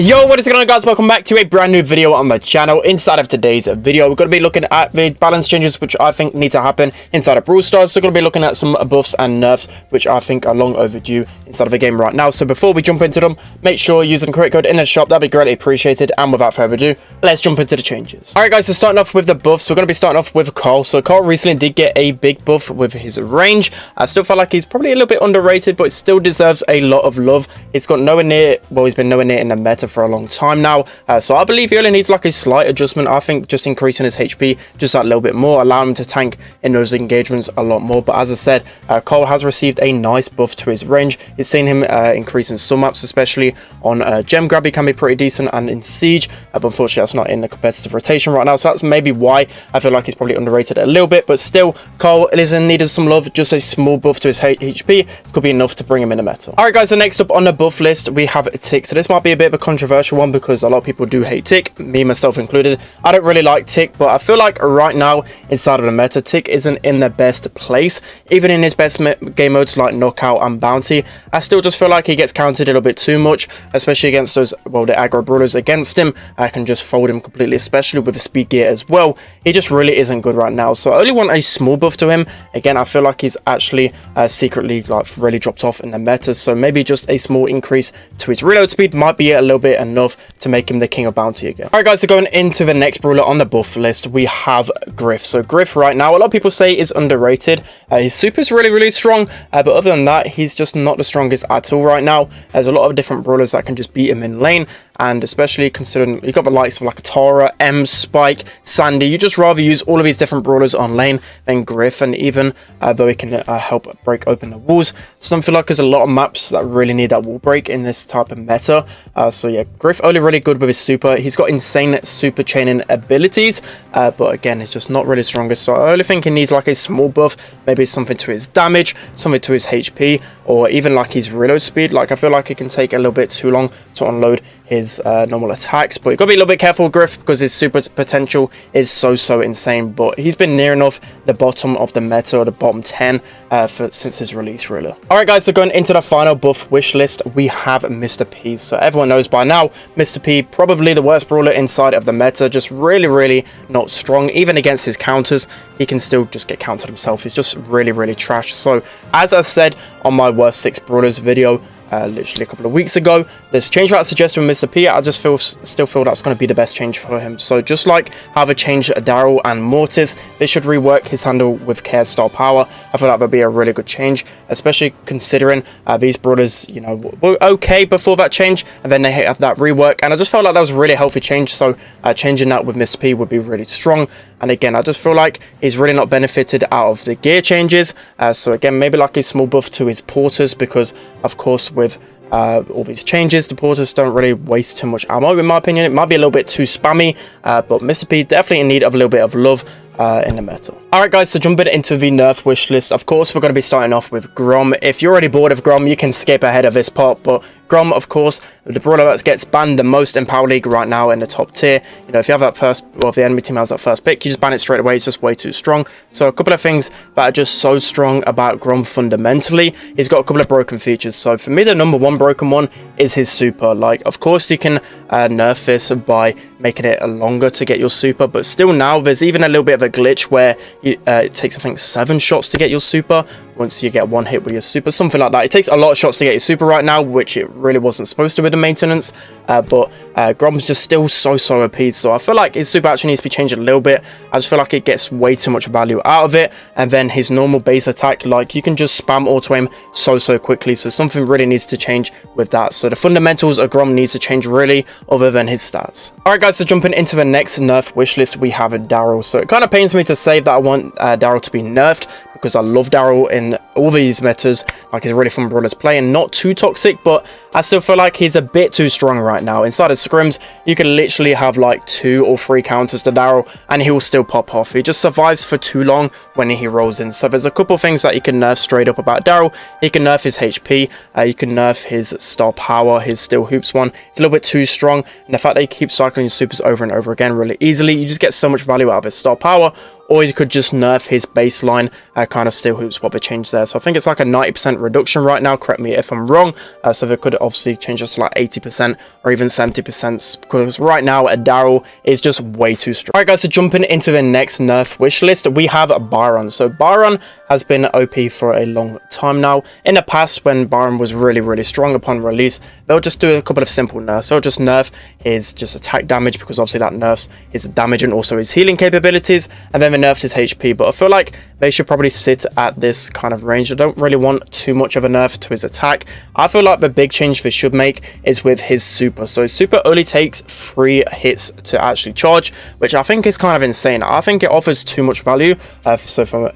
Yo, what is going on, guys? Welcome back to a brand new video on my channel. Inside of today's video, we're going to be looking at the balance changes which I think need to happen inside of Brawl Stars. So we're going to be looking at some buffs and nerfs which I think are long overdue inside of the game right now. So before we jump into them, make sure you're using the correct code in the shop. That'd be greatly appreciated. And without further ado, let's jump into the changes. Alright guys, so starting off with the buffs, we're going to be starting off with Carl. So Carl recently did get a big buff with his range. I still feel like he's probably a little bit underrated, but still deserves a lot of love. He's got nowhere near, well, he's been nowhere near in the meta for a long time now. So I believe he only needs like a slight adjustment. I think just increasing his HP just that little bit more, allowing him to tank in those engagements a lot more. But as I said, Cole has received a nice buff to his range. It's seen him increase in some maps, especially on Gem Grab. He can be pretty decent, and in Siege, but unfortunately that's not in the competitive rotation right now. So that's maybe why I feel like he's probably underrated a little bit. But still, Cole is in need of some love. Just a small buff to his HP could be enough to bring him in the meta. Alright guys, so next up on the buff list we have Tick. So this might be a bit of a controversial one because a lot of people do hate Tick, me myself included. I don't really like Tick, but I feel like right now inside of the meta, Tick isn't in the best place. Even in his best game modes like Knockout and Bounty, I still just feel like he gets counted a little bit too much, especially against those, well, the aggro brawlers against him. I can just fold him completely, especially with the speed gear as well. He just really isn't good right now. So I only want a small buff to him. Again, I feel like he's actually secretly like really dropped off in the meta. So maybe just a small increase to his reload speed might be a little bit enough to make him the king of Bounty again. Alright guys, so going into the next brawler on the buff list, we have Griff. So Griff right now, a lot of people say is underrated. His super is really strong, but other than that, he's just not the strongest at all right now. There's a lot of different brawlers that can just beat him in lane, and especially considering you got the likes of like Tara, Spike, Sandy, you just rather use all of these different brawlers on lane than Griff. And even though he can help break open the walls, so I don't feel like there's a lot of maps that really need that wall break in this type of meta. So yeah, Griff only really good with his super. He's got insane super chaining abilities, but again, it's just not really strongest. So I only think he needs like a small buff, maybe something to his damage, something to his HP, or even like his reload speed. Like I feel like it can take a little bit too long to unload his normal attacks, but you gotta be a little bit careful with Griff because his super potential is so insane. But he's been near enough the bottom of the meta, or the bottom 10 since his release really. Alright guys, so going into the final buff wish list, we have Mr. P. So everyone knows by now, Mr. P probably the worst brawler inside of the meta, just really not strong. Even against his counters, he can still just get countered himself. He's just really trash. So as I said on my worst 6 brawlers video literally a couple of weeks ago, this change that I suggested with Mr. P, I just still feel that's going to be the best change for him. So just like how they changed Daryl and Mortis, they should rework his handle with Care Star Power. I feel like that would be a really good change, especially considering these brawlers, you know, were okay before that change, and then they have that rework, and I just felt like that was a really healthy change. So changing that with Mr. P would be really strong. And again, I just feel like he's really not benefited out of the gear changes. So again, maybe like a small buff to his porters, because of course with all these changes, the porters don't really waste too much ammo. In my opinion, it might be a little bit too spammy, but Mr. P definitely in need of a little bit of love in the meta. Alright guys, so jumping into the nerf wish list, of course we're going to be starting off with Grom. If you're already bored of Grom, you can skip ahead of this part, but Grom, of course, the brawler that gets banned the most in Power League right now in the top tier. You know, if you have that first, or if the enemy team has that first pick, you just ban it straight away. It's just way too strong. So a couple of things that are just so strong about Grom fundamentally. He's got a couple of broken features. So for me, the number one broken one is his super. Like, of course, you can nerf this by making it longer to get your super, but still now there's even a little bit of a glitch where it takes, I think, 7 shots to get your super. Once you get 1 hit with your super, something like that. It takes a lot of shots to get your super right now, which it really wasn't supposed to with the maintenance. But Grom's just still so OP. So I feel like his super actually needs to be changed a little bit. I just feel like it gets way too much value out of it. And then his normal base attack, like you can just spam auto aim so quickly. So something really needs to change with that. So the fundamentals of Grom needs to change really, other than his stats. Alright guys, so jumping into the next nerf wish list, we have a Daryl. So it kind of pains me to say that I want Daryl to be nerfed, because I love Daryl in all these metas. Like, he's a really fun brawler to play and not too toxic, but I still feel like he's a bit too strong right now. Inside of scrims, you can literally have like 2 or 3 counters to Daryl and he will still pop off. He just survives for too long when he rolls in. So there's a couple things that you can nerf straight up about Daryl. You can nerf his HP, you can nerf his star power, his steel hoops one. It's a little bit too strong, and the fact that he keeps cycling his supers over and over again really easily, you just get so much value out of his star power. Or you could just nerf his baseline kind of steel hoops, what they changed there. So I think it's like a 90% reduction right now. Correct me if I'm wrong. So they could obviously change this to like 80% or even 70%, because right now a Daryl is just way too strong. Alright guys, so jumping into the next nerf wish list, we have Byron. So Byron has been OP for a long time now. In the past, when Byron was really strong upon release, they'll just do a couple of simple nerfs. They'll just nerf his just attack damage, because obviously that nerfs his damage and also his healing capabilities, and then they nerfs his HP. But I feel like they should probably sit at this kind of range. I don't really want too much of a nerf to his attack. I feel like the big change they should make is with his super. So his super only takes 3 hits to actually charge, which I think is kind of insane. I think it offers too much value.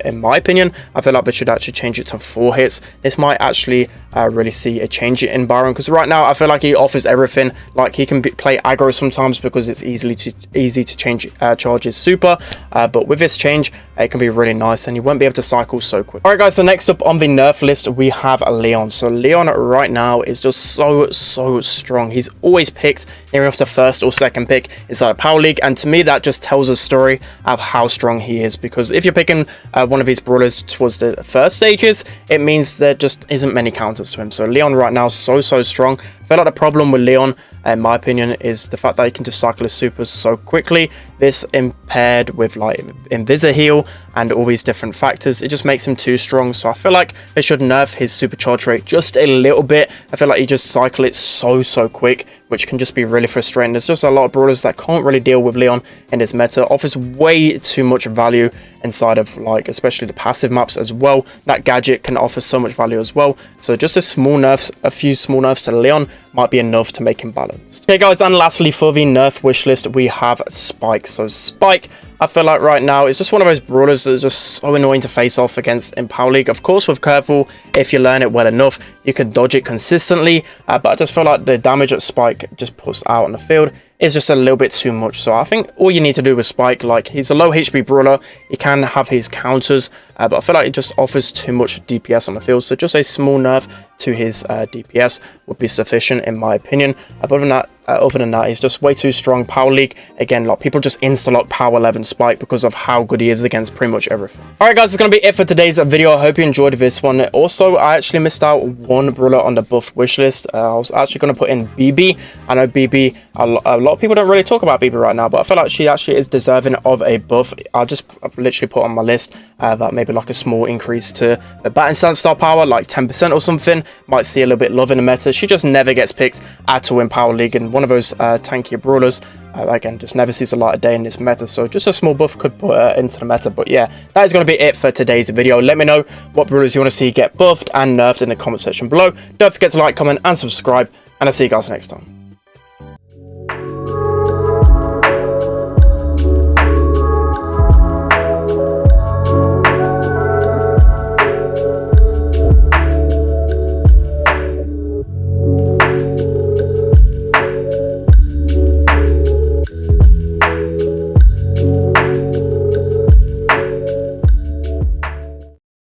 In my opinion, I feel like they should actually change it to 4 hits. This might actually really see a change in Byron, because right now I feel like he offers everything. Like he can play aggro sometimes because it's easy to change charge his super, but with this change it can be really nice and you won't be able to cycle so quick. Alright guys, so next up on the nerf list we have Leon. So Leon right now is just so strong. He's always picked near off the first or second pick inside a Power League, and to me that just tells a story of how strong he is, because if you're picking one of these brawlers towards the first stages, it means there just isn't many counters to him. So Leon right now is so strong. I feel like the problem with Leon, in my opinion, is the fact that he can just cycle his supers so quickly. This impaired with like Invisa heal and all these different factors, it just makes him too strong. So I feel like they should nerf his supercharge rate just a little bit. I feel like he just cycle it so quick, which can just be really frustrating. There's just a lot of brawlers that can't really deal with Leon in this meta. Offers way too much value inside of like especially the passive maps as well. That gadget can offer so much value as well. So just a few small nerfs to Leon might be enough to make him balanced. Okay guys, and lastly for the nerf wish list we have Spike. So Spike, I feel like right now it's just one of those brawlers that's just so annoying to face off against in Power League. Of course with Curveball, if you learn it well enough, you can dodge it consistently, but I just feel like the damage that Spike just puts out on the field is just a little bit too much. So I think all you need to do with Spike, like he's a low HP brawler, he can have his counters, but I feel like it just offers too much DPS on the field. So just a small nerf to his DPS would be sufficient in my opinion. Other than that, he's just way too strong. Power League, again, like people just insta-lock Power 11 Spike because of how good he is against pretty much everything. Alright guys, that's going to be it for today's video. I hope you enjoyed this one. Also, I actually missed out one brawler on the buff wish list. I was actually going to put in BB. I know BB, a lot of people don't really talk about BB right now, but I feel like she actually is deserving of a buff. I've literally put on my list that maybe like a small increase to the batting stance star power, like 10% or something. Might see a little bit love in the meta. She just never gets picked at all in Power League, and one of those tankier brawlers again just never sees the light of day in this meta. So just a small buff could put her into the meta. But yeah, that is going to be it for today's video. Let me know what brawlers you want to see get buffed and nerfed in the comment section below. Don't forget to like, comment and subscribe, and I'll see you guys next time.